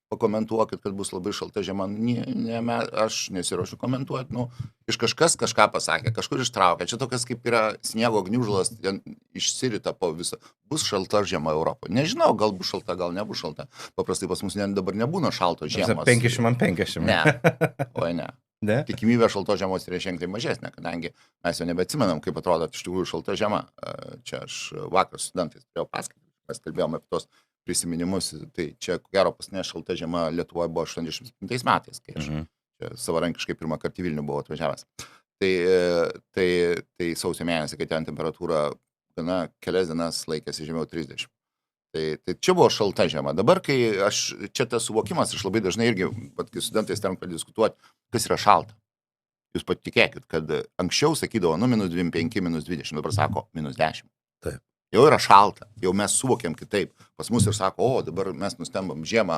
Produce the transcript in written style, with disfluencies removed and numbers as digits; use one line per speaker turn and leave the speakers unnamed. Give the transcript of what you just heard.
pakomentuokit, kad bus labai šalta žiema. Aš nesiruošiu komentuoti. Nu, iš kažkas kažką pasakė, kažkur ištraukė. Čia tokias kaip yra sniego gniužulas, išsirita po viso. Bus šalta žiema Europoje. Nežinau, gal bus šalta, gal nebus šalta. Paprastai pas mus dabar nebūna šalto žiemos.
50-50.
Ne, oi ne.
Ne?
Tikimybė šaltos žiemos yra ženkliai mažesnė, kadangi mes jau nebeatsimenam, kaip atrodo iš tikrųjų šalta žiema. Čia aš vakar studentais turėjau paskaitą, mes kalbėjome apie tos prisiminimus. Tai čia, ko gero, paskutinė šalta žiema Lietuvoje buvo 87 metais, kai aš čia savarankiškai pirmą kartą į Vilnių buvau atvažiavęs. Tai sausio mėnesį, kai ten temperatūra gana kelias dienas laikėsi žemiau 30. Tai čia buvo šalta žiema. Dabar, kai čia tas suvokimas, aš labai dažnai irgi, kai studentais tenka diskutuoti, kas yra šalta. Jūs patikėkit, kad anksčiau sakydavo, -25, -20, dabar sako -10.
Taip.
Jau yra šalta, jau mes suvokiam kitaip. Pas mus ir sako, dabar mes nustembam žiemą,